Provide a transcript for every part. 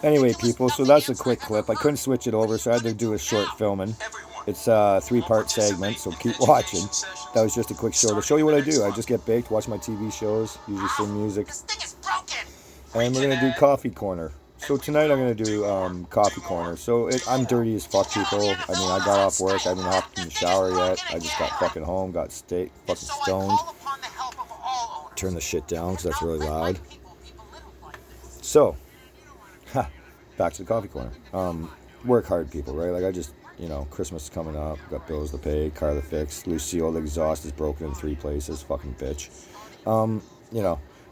Anyway, people, so that's a quick clip. I couldn't switch it over, so I had to do a short filming. It's a 3-part segment, so keep watching. That was just a quick show to show you what I do. I just get baked, watch my TV shows, usually some music. And we're going to do Coffee Corner. So tonight I'm going to do Coffee Corner. So I'm dirty as fuck, people. I mean, I got off work. I haven't hopped in the shower yet. I just got fucking home, got fucking stoned. Turn the shit down because that's really loud. So, back to the Coffee Corner. Work hard, people, right? Like, I just, Christmas is coming up. Got bills to pay, car to fix. Lucille, the exhaust is broken in 3 places. Fucking bitch.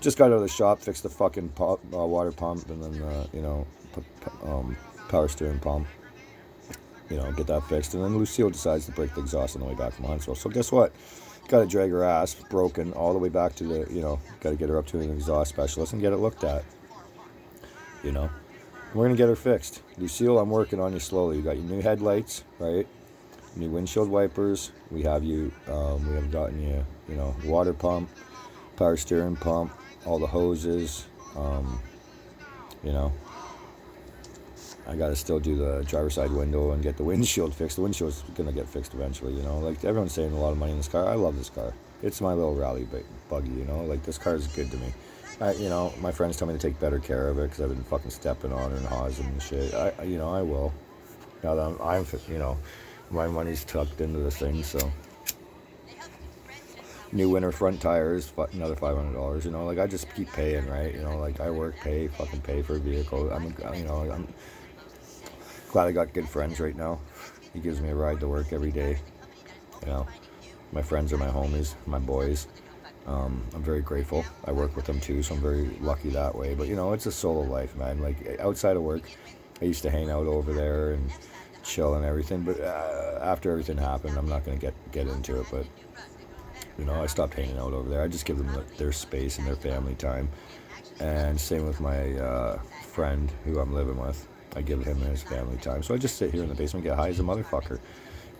Just got out of the shop, fixed the fucking water pump, and then, power steering pump. Get that fixed. And then Lucille decides to break the exhaust on the way back from Huntsville. So guess what? Got to drag her ass, broken, all the way back to the, got to get her up to an exhaust specialist and get it looked at. We're going to get her fixed. Lucille, I'm working on you slowly. You got your new headlights, right? New windshield wipers. We have gotten you, water pump, power steering pump, all the hoses, I got to still do the driver's side window and get the windshield fixed. The windshield's going to get fixed eventually, Like, everyone's saving a lot of money in this car. I love this car. It's my little rally buggy, Like, this car is good to me. My friends tell me to take better care of it because I've been fucking stepping on her and housing and shit. I will. Now that I'm my money's tucked into this thing, so. New winter front tires, another $500. Like, I just keep paying, right? Like, I work, pay for a vehicle. I'm glad I got good friends right now. He gives me a ride to work every day. My friends are my homies, my boys. I'm very grateful. I work with them too, so I'm very lucky that way. But it's a solo life, man. Like, outside of work, I used to hang out over there and chill and everything. But after everything happened, I'm not gonna get into it. But I stopped hanging out over there. I just give them their space and their family time. And same with my friend who I'm living with. I give him his family time. So I just sit here in the basement, get high as a motherfucker.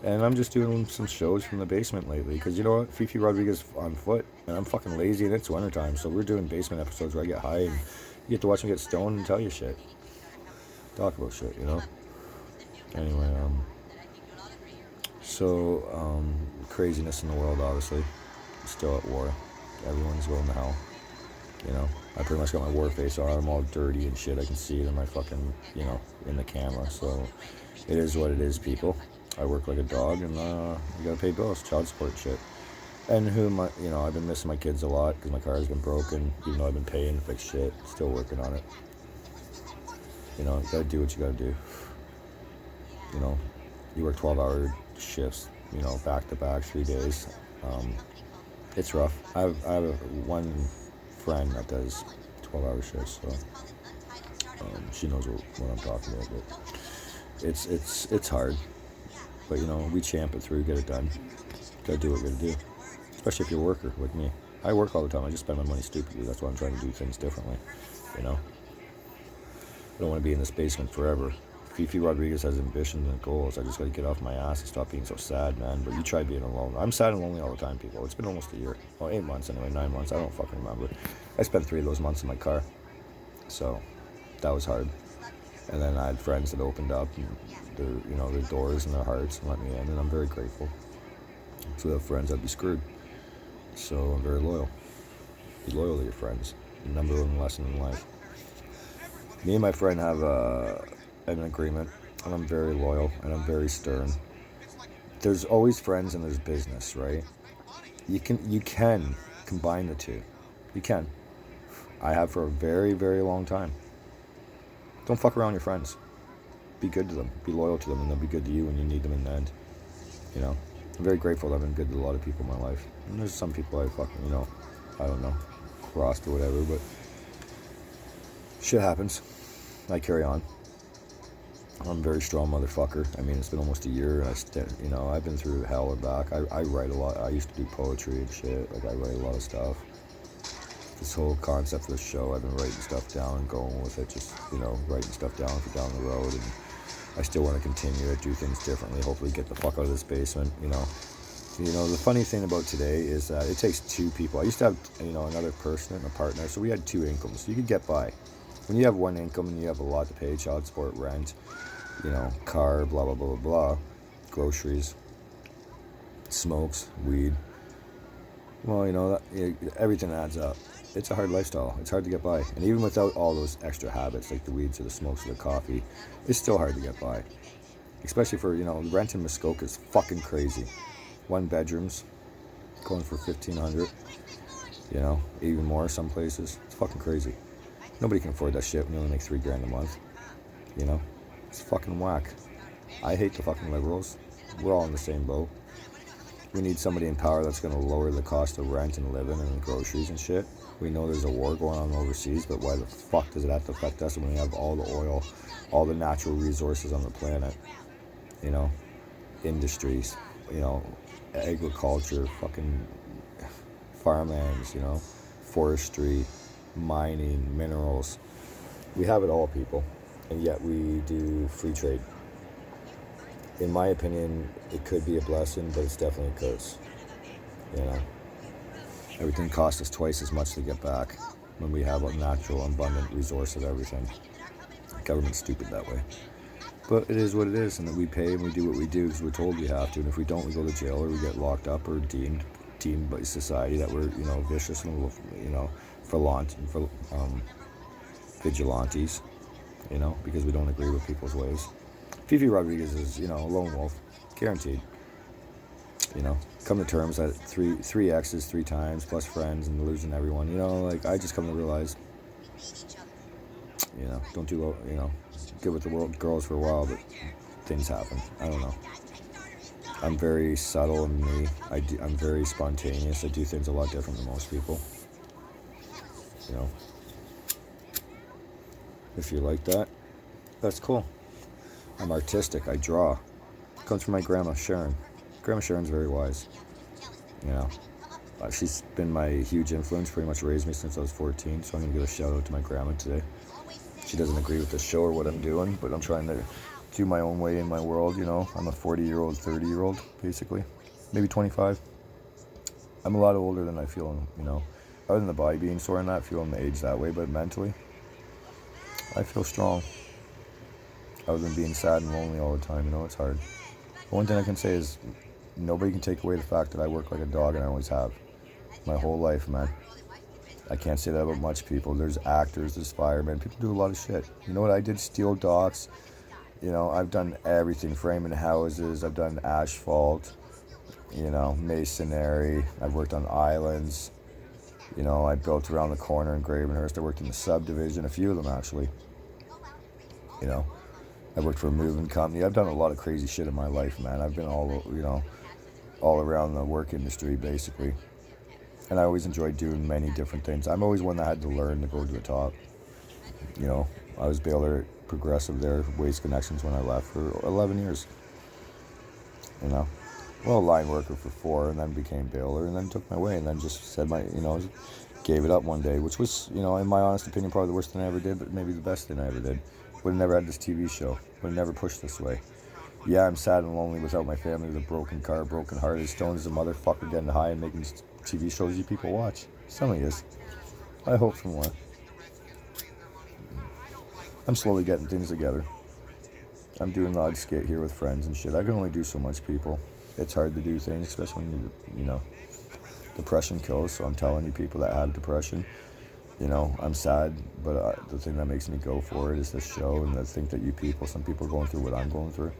And I'm just doing some shows from the basement lately. Because you know what? Fifi Rodriguez on foot. And I'm fucking lazy and it's wintertime. So we're doing basement episodes where I get high and you get to watch me get stoned and tell you shit. Talk about shit, Anyway, craziness in the world, obviously. Still at war. Everyone's going to hell. I pretty much got my war face on. I'm all dirty and shit. I can see it in my fucking, in the camera. So it is what it is, people. I work like a dog and you gotta pay bills, child support shit. And I've been missing my kids a lot because my car has been broken, even though I've been paying to fix shit. Still working on it. You gotta do what you gotta do. You work 12-hour shifts, back to back, 3 days. It's rough. I have one friend that does 12-hour shifts, so she knows what I'm talking about. But it's hard, but we champ it through, get it done. Gotta do what we gotta do, especially if you're a worker like me. I work all the time. I just spend my money stupidly. That's why I'm trying to do things differently. I don't want to be in this basement forever. Fifi Rodriguez has ambitions and goals. I just got to get off my ass and stop being so sad, man. But you try being alone. I'm sad and lonely all the time, people. It's been almost a year. Well, 8 months anyway, 9 months. I don't fucking remember. I spent 3 of those months in my car. So, that was hard. And then I had friends that opened up their doors and their hearts and let me in. And I'm very grateful. So without friends, I'd be screwed. So I'm very loyal. Be loyal to your friends. The number one lesson in life. Me and my friend have an agreement, and I'm very loyal, and I'm very stern. There's always friends and there's business, right? You can combine the two. You can. I have for a very, very long time. Don't fuck around with your friends. Be good to them. Be loyal to them, and they'll be good to you when you need them in the end. I'm very grateful that I've been good to a lot of people in my life. And there's some people I fucking, I don't know, crossed or whatever, but shit happens. I carry on. I'm a very strong motherfucker. I mean, it's been almost a year, and I've been through hell and back. I write a lot. I used to do poetry and shit. Like, I write a lot of stuff. This whole concept for the show, I've been writing stuff down and going with it. Just, writing stuff down for down the road. And I still want to continue to do things differently. Hopefully get the fuck out of this basement, The funny thing about today is that it takes 2 people. I used to have, another person and a partner, so we had 2 incomes. You could get by. when you have one income and you have a lot to pay, child support, rent, car, blah, blah, blah, blah, blah, groceries, smokes, weed, well, everything adds up. It's a hard lifestyle. It's hard to get by. And even without all those extra habits, like the weeds or the smokes or the coffee, it's still hard to get by. Especially for, rent in Muskoka is fucking crazy. 1 bedrooms going for $1,500, even more some places. It's fucking crazy. Nobody can afford that shit when you only make $3,000 a month. It's fucking whack. I hate the fucking Liberals. We're all in the same boat. We need somebody in power that's going to lower the cost of rent and living and groceries and shit. We know there's a war going on overseas, but why the fuck does it have to affect us when we have all the oil, all the natural resources on the planet? Industries, agriculture, fucking farmlands, forestry, mining, minerals. We have it all, people, and yet we do free trade. In my opinion, it could be a blessing, but it's definitely a curse. Everything costs us twice as much to get back when we have a natural, abundant resource of everything. The government's stupid that way. But it is what it is, and that we pay and we do what we do because we're told we have to. And if we don't, we go to jail or we get locked up or deemed by society that we're, vicious and, for vigilantes, because we don't agree with people's ways. Fifi Rodriguez is, a lone wolf, guaranteed. Come to terms that three exes 3 times, plus friends, and losing everyone. I just come to realize, don't do, get with the world girls for a while, but things happen. I don't know. I'm very subtle in me. I'm very spontaneous. I do things a lot different than most people. If you like that, that's cool. I'm artistic. I draw. It comes from my grandma, Sharon. Grandma Sharon's very wise. She's been my huge influence, pretty much raised me since I was 14, so I'm going to give a shout out to my grandma today. She doesn't agree with the show or what I'm doing, but I'm trying to do my own way in my world, I'm a 40-year-old, 30-year-old, basically. Maybe 25. I'm a lot older than I feel, Other than the body being sore and not feeling the age that way, but mentally, I feel strong. Other than being sad and lonely all the time, it's hard. But one thing I can say is nobody can take away the fact that I work like a dog, and I always have. My whole life, man. I can't say that about much people. There's actors, there's firemen. People do a lot of shit. You know what I did? Steel docks. I've done everything. Framing houses. I've done asphalt. Masonry. I've worked on islands. I built around the corner in Gravenhurst. I worked in the subdivision. A few of them, actually. I worked for a moving company. I've done a lot of crazy shit in my life, man. I've been all around the work industry, basically. And I always enjoyed doing many different things. I'm always one that had to learn to go to the top. I was baler at Progressive there, Waste Connections, when I left for 11 years. Line worker for 4, and then became baler, and then took my way, and then just said gave it up one day, which was, in my honest opinion, probably the worst thing I ever did, but maybe the best thing I ever did. Would have never had this TV show. Would have never pushed this way. Yeah, I'm sad and lonely without my family, with a broken car, broken hearted, stoned as a motherfucker, getting high and making TV shows you people watch. Some of yous. I hope for more. I'm slowly getting things together. I'm doing the odd skit here with friends and shit. I can only do so much, people. It's hard to do things, especially when depression kills. So I'm telling you, people that have depression, I'm sad, but the thing that makes me go for it is this show, and the thing that some people are going through what I'm going through.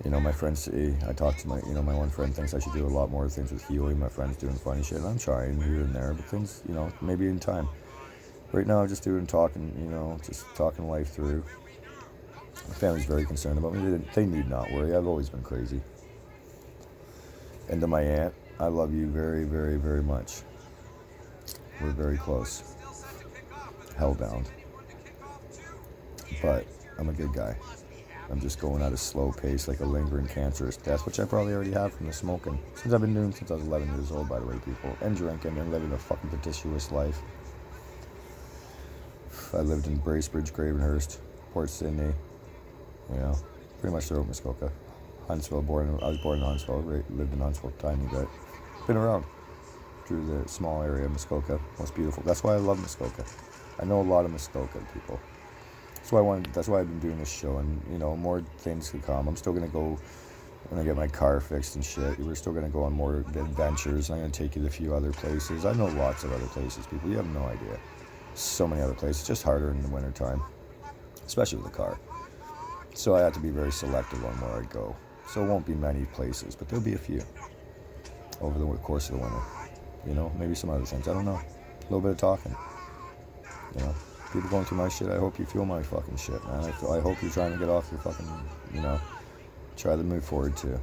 My friends see, I talk to my one friend thinks I should do a lot more things with healing. My friend's doing funny shit. I'm trying here and there, but things, maybe in time. Right now, I'm just talking, just talking life through. My family's very concerned about me. They need not worry. I've always been crazy. And to my aunt, I love you very, very, very much. We're very close. Hellbound. But I'm a good guy. I'm just going at a slow pace, like a lingering cancerous death, which I probably already have from the smoking. Since I've been doing since I was 11 years old, by the way, people. And drinking and living a fucking promiscuous life. I lived in Bracebridge, Gravenhurst, Port Sydney, pretty much throughout Muskoka. Huntsville, I was born in Huntsville, lived in Huntsville a tiny bit. Been around through the small area of Muskoka, most beautiful. That's why I love Muskoka. I know a lot of Muskoka people. That's why I've been doing this show, and you know, more things to come. I'm still gonna go when I get my car fixed and shit. We're still gonna go on more adventures. I'm gonna take you to a few other places. I know lots of other places, people. You have no idea. So many other places. It's just harder in the wintertime, especially with a car. So I have to be very selective on where I go. So it won't be many places, but there'll be a few over the course of the winter. You know, maybe some other things. I don't know. A little bit of talking. You know, people going through my shit, I hope you feel my fucking shit, man. I hope you're trying to get off your fucking, you know, try to move forward too.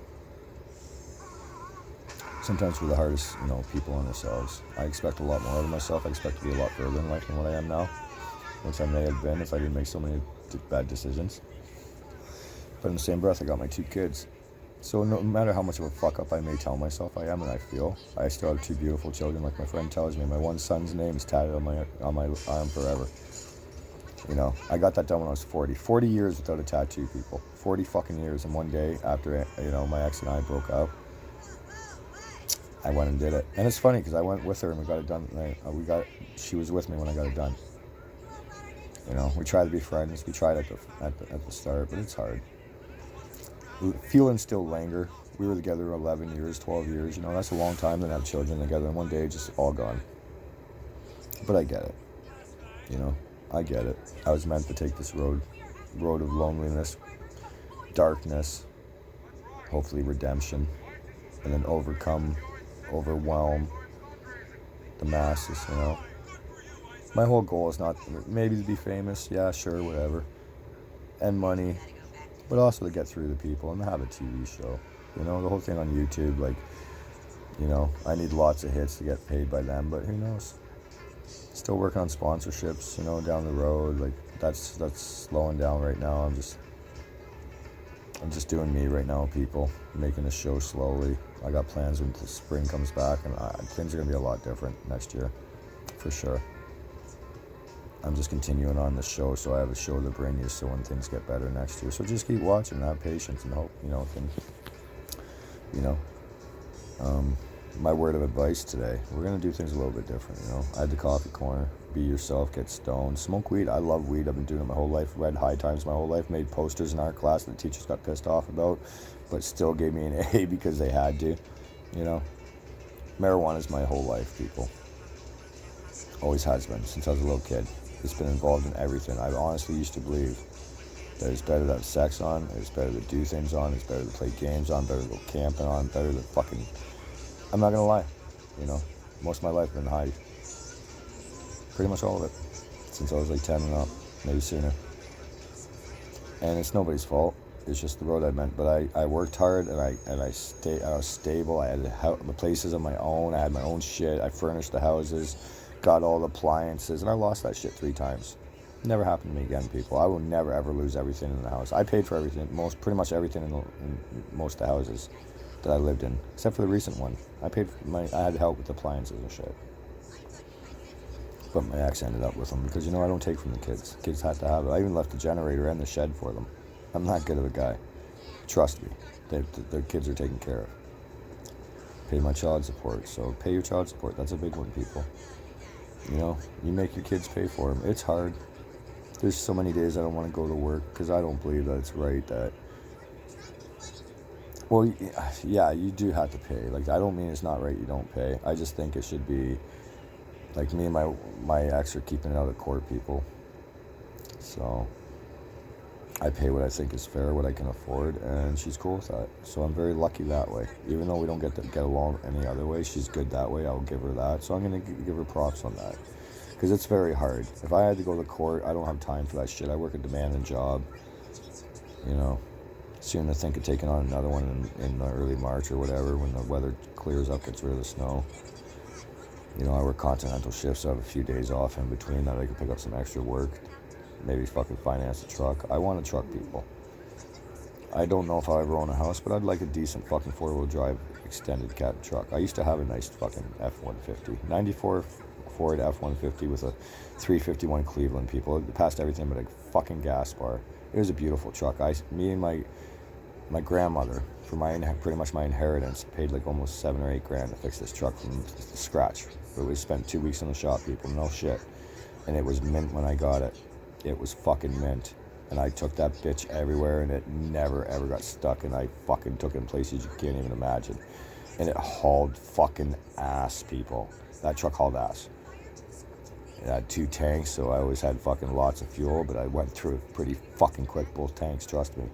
Sometimes we're the hardest, you know, people on ourselves. I expect a lot more out of myself. I expect to be a lot further in life than what I am now, which I may have been if I didn't make so many bad decisions. But in the same breath, I got my 2 kids. So no matter how much of a fuck up I may tell myself I am and I feel, I still have 2 beautiful children. Like my friend tells me, my one son's name is tatted on my arm forever. You know, I got that done when I was 40. 40 years without a tattoo, people. 40 fucking years. And one day after, you know, my ex and I broke up, I went and did it. And it's funny because I went with her and we got it done. She was with me when I got it done. You know, we tried to be friends. We tried at the start, but it's hard. Feelings still linger. We were together 11 years, 12 years. You know, that's a long time to have children together. And one day, just all gone. But I get it. You know, I get it. I was meant to take this road of loneliness, darkness, hopefully redemption, and then overwhelm the masses, you know. My whole goal is not maybe to be famous, yeah, sure, whatever, and money, but also to get through the people and have a TV show. You know, the whole thing on YouTube, like, you know, I need lots of hits to get paid by them, but who knows? Still working on sponsorships, you know, down the road. Like, that's slowing down right now. I'm just doing me right now, people. Making the show slowly. I got plans when the spring comes back, and things are going to be a lot different next year, for sure. I'm just continuing on the show, so I have a show to bring you, so when things get better next year. So just keep watching and have patience and hope, you know, my word of advice today, we're going to do things a little bit different, you know. I had the coffee corner, be yourself, get stoned, smoke weed. I love weed. I've been doing it my whole life, read High Times my whole life, made posters in art class that the teachers got pissed off about, but still gave me an A because they had to, you know. Marijuana is my whole life, people. Always has been, since I was a little kid. It's been involved in everything. I honestly used to believe that it's better to have sex on, it's better to do things on, it's better to play games on, better to go camping on, better to fucking... I'm not gonna lie, you know, most of my life I've been high. Pretty much all of it. Since I was like 10 and up, maybe sooner. And it's nobody's fault. It's just the road I meant. But I worked hard and I was stable. I had the places of my own. I had my own shit. I furnished the houses, got all the appliances, and I lost that shit 3 times. Never happened to me again, people. I will never ever lose everything in the house. I paid for everything, pretty much everything in most of the houses that I lived in, except for the recent one. I had help with appliances and shit. But my ex ended up with them because, you know, I don't take from the kids. Kids had to have it. I even left the generator and the shed for them. I'm that good of a guy. Trust me. Their kids are taken care of. Pay my child support. So pay your child support. That's a big one, people. You know, you make your kids pay for them. It's hard. There's so many days I don't want to go to work because I don't believe that it's right that... Well, yeah, you do have to pay. Like, I don't mean it's not right you don't pay. I just think it should be... Like, me and my ex are keeping it out of court, people. So, I pay what I think is fair, what I can afford, and she's cool with that. So I'm very lucky that way. Even though we don't get along any other way, she's good that way. I'll give her that. So I'm going to give her props on that. Because it's very hard. If I had to go to court, I don't have time for that shit. I work a demanding job. You know, soon to think of taking on another one in early March or whatever, when the weather clears up, gets rid of the snow. You know, I work continental shifts, so I have a few days off in between that I can pick up some extra work. Maybe fucking finance a truck. I want a truck, people. I don't know if I'll ever own a house, but I'd like a decent fucking 4-wheel drive extended cab truck. I used to have a nice fucking F-150. 94 Ford F-150 with a 351 Cleveland, people. It passed everything but a fucking gas bar. It was a beautiful truck. Me and my grandmother, for pretty much my inheritance, paid like almost $7 or $8 grand to fix this truck from scratch. But we spent 2 weeks in the shop, people. No shit. and it was mint when I got it. It was fucking mint. And I took that bitch everywhere, and it never ever got stuck, and I fucking took it in places you can't even imagine. And it hauled fucking ass, people. That truck hauled ass. It had 2 tanks, so I always had fucking lots of fuel, but I went through it pretty fucking quick, both tanks, trust me.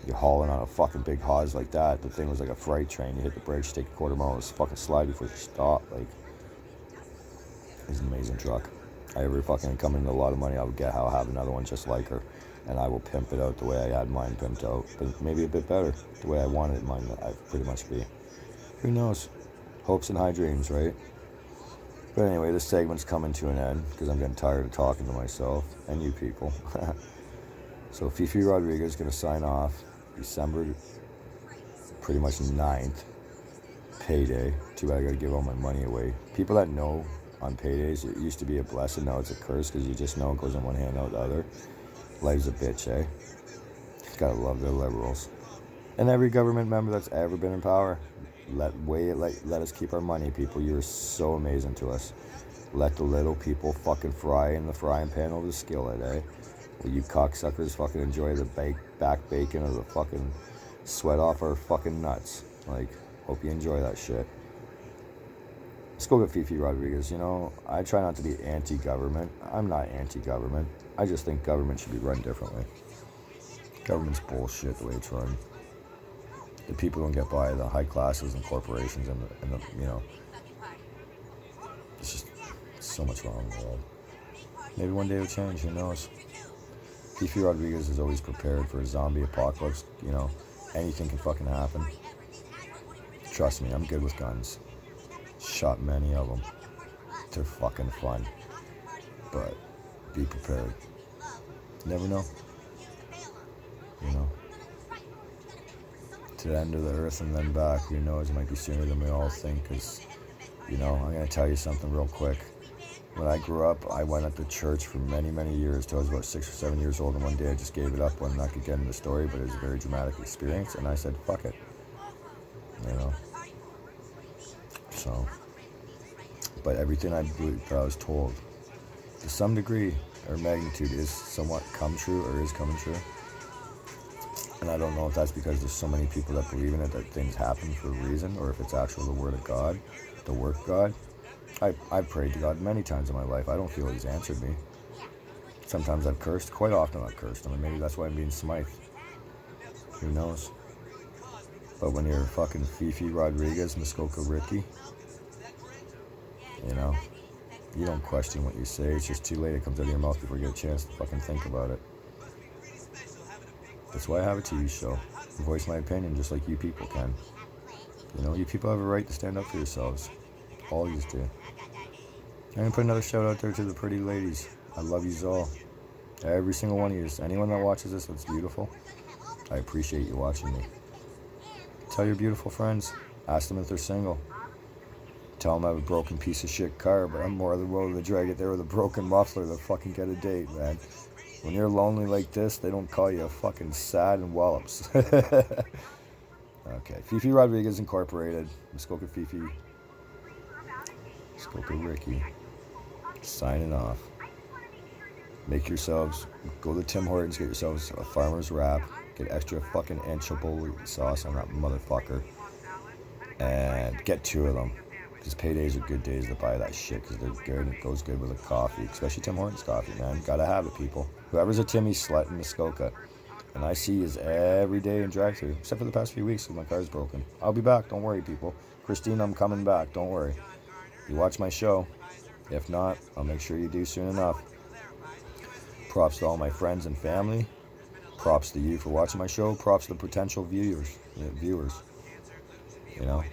You're hauling on a fucking big hose like that. The thing was like a freight train. You hit the brakes, take a quarter mile, it fucking slide before you stop. Like, it was an amazing truck. I ever fucking come into a lot of money, I would get how I have another one just like her. And I will pimp it out the way I had mine pimped out. But maybe a bit better, the way I wanted mine to pretty much be. Who knows? Hopes and high dreams, right? But anyway, this segment's coming to an end because I'm getting tired of talking to myself and you people. So Fifi Rodriguez is going to sign off December pretty much 9th. Payday. Too bad I got to give all my money away. People that know on paydays, it used to be a blessing, now it's a curse because you just know it goes in one hand out the other. Life's a bitch, eh? Gotta love their liberals. And every government member that's ever been in power, let us keep our money, people. You're so amazing to us. Let the little people fucking fry in the frying pan over the skillet, eh? Will you cocksuckers fucking enjoy the back bacon of the fucking sweat off our fucking nuts? Like, hope you enjoy that shit. Let's go with Fifi Rodriguez. You know, I try not to be anti-government. I'm not anti-government. I just think government should be run differently. Government's bullshit the way it's run. The people don't get by, the high classes and corporations and the you know, it's just so much wrong in the world. Maybe one day it'll change, who knows? Fifi Rodriguez is always prepared for a zombie apocalypse. You know, anything can fucking happen. Trust me, I'm good with guns. Shot many of them. They're fucking fun. But be prepared. Never know. You know. To the end of the earth and then back. Who knows? It might be sooner than we all think. Because, you know, I'm going to tell you something real quick. When I grew up, I went to church for many, many years till I was about 6 or 7 years old. And one day I just gave it up when I could get in the story. But it was a very dramatic experience. And I said, fuck it. You know. So, but everything I believed that I was told, to some degree or magnitude, is somewhat come true or is coming true. And I don't know if that's because there's so many people that believe in it that things happen for a reason, or if it's actually the word of God, the work of God. I've prayed to God many times in my life. I don't feel He's answered me. Sometimes I've cursed. Quite often I've cursed. I mean, maybe that's why I'm being Smythe. Who knows? But when you're fucking Fifi Rodriguez, Muskoka Ricky, you know, you don't question what you say. It's just too late. It comes out of your mouth before you get a chance to fucking think about it. That's why I have a TV show. I voice my opinion just like you people can. You know, you people have a right to stand up for yourselves. All you do. I'm going to put another shout out there to the pretty ladies. I love yous all. Every single one of yous. Anyone that watches this that's beautiful, I appreciate you watching me. Tell your beautiful friends. Ask them if they're single. Tell them I have a broken piece of shit car, but I'm more than willing to drag it there with a broken muffler to fucking get a date, man. When you're lonely like this, they don't call you a fucking sad and wallops. Okay, Fifi Rodriguez Incorporated. Muskoka Fifi. Muskoka Ricky. Signing off. Make yourselves, go to Tim Hortons, get yourselves a farmer's wrap. Get extra fucking anchovy sauce on that motherfucker. And get 2 of them. Because paydays are good days to buy that shit because they're good and it goes good with a coffee. Especially Tim Hortons coffee, man. Gotta have it, people. Whoever's a Timmy slut in Muskoka. And I see is every day in drive-thru. Except for the past few weeks because my car's broken. I'll be back. Don't worry, people. Christine, I'm coming back. Don't worry. You watch my show. If not, I'll make sure you do soon enough. Props to all my friends and family. Props to you for watching my show. Props to potential viewers. You know,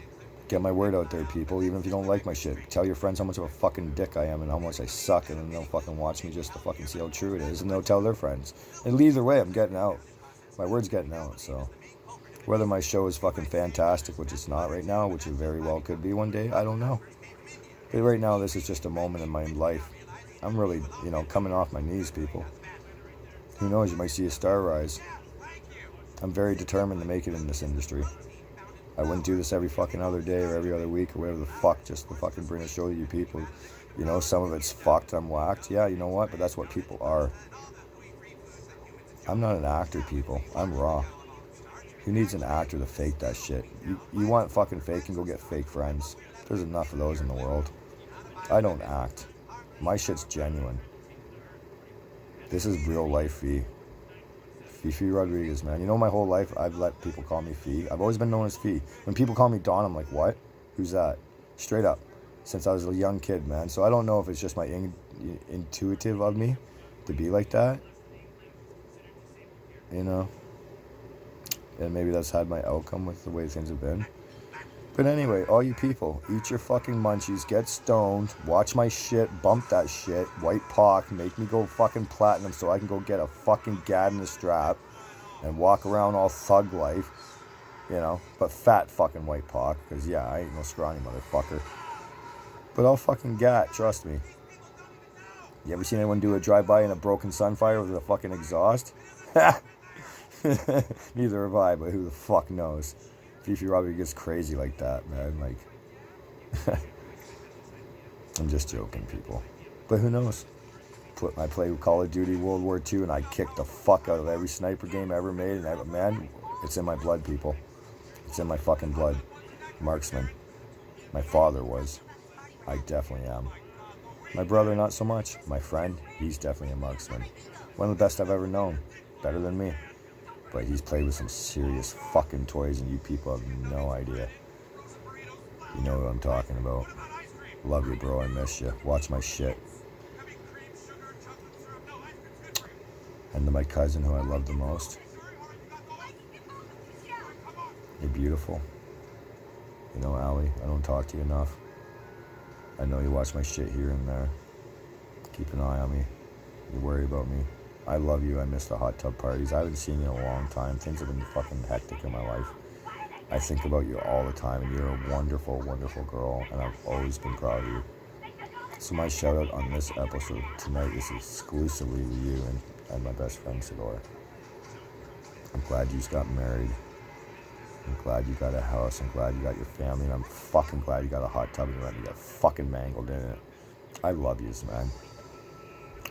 get my word out there, people. Even if you don't like my shit, tell your friends how much of a fucking dick I am and how much I suck, and then they'll fucking watch me just to fucking see how true it is, and they'll tell their friends. And either way, I'm getting out. My word's getting out. So whether my show is fucking fantastic, which it's not right now, which it very well could be one day, I don't know. But right now, this is just a moment in my life. I'm really, you know, coming off my knees, people. Who knows, you might see a star rise. I'm very determined to make it in this industry. I wouldn't do this every fucking other day or every other week or whatever the fuck just to fucking bring a show to you people. You know, some of it's fucked, I'm whacked. Yeah, you know what? But that's what people are. I'm not an actor, people. I'm raw. Who needs an actor to fake that shit? You want fucking fake and go get fake friends. There's enough of those in the world. I don't act. My shit's genuine. This is real life Fee. Fifi Rodriguez, man. You know, my whole life I've let people call me Fee. I've always been known as Fee. When people call me Don, I'm like, what? Who's that? Straight up. Since I was a young kid, man. So I don't know if it's just my intuitive of me to be like that. You know? And maybe that's had my outcome with the way things have been. But anyway, all you people, eat your fucking munchies, get stoned, watch my shit, bump that shit, white pock, make me go fucking platinum so I can go get a fucking gad in the strap and walk around all thug life, you know, but fat fucking white pock, because yeah, I ain't no scrawny motherfucker. But I'll fucking gat, trust me. You ever seen anyone do a drive-by in a broken Sunfire with a fucking exhaust? Neither have I, but who the fuck knows? Fifi Rodriguez gets crazy like that, man. Like, I'm just joking, people. But who knows? I played Call of Duty World War II, and I kicked the fuck out of every sniper game ever made. And man, it's in my blood, people. It's in my fucking blood. Marksman. My father was. I definitely am. My brother, not so much. My friend, he's definitely a marksman. One of the best I've ever known. Better than me. But he's played with some serious fucking toys, and you people have no idea. You know what I'm talking about. Love you, bro. I miss you. Watch my shit. And to my cousin, who I love the most. You're beautiful. You know, Allie, I don't talk to you enough. I know you watch my shit here and there. Keep an eye on me. You worry about me. I love you. I miss the hot tub parties. I haven't seen you in a long time. Things have been fucking hectic in my life. I think about you all the time, and you're a wonderful, wonderful girl, and I've always been proud of you. So my shout out on this episode tonight is exclusively to you and my best friend, Sador. I'm glad you just got married. I'm glad you got a house. I'm glad you got your family, and I'm fucking glad you got a hot tub and you got fucking mangled in it. I love yous, man.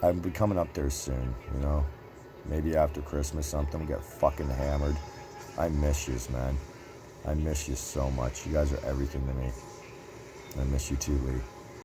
I'll be coming up there soon, you know. Maybe after Christmas something, we'll get fucking hammered. I miss yous, man. I miss you so much. You guys are everything to me. I miss you too, Lee.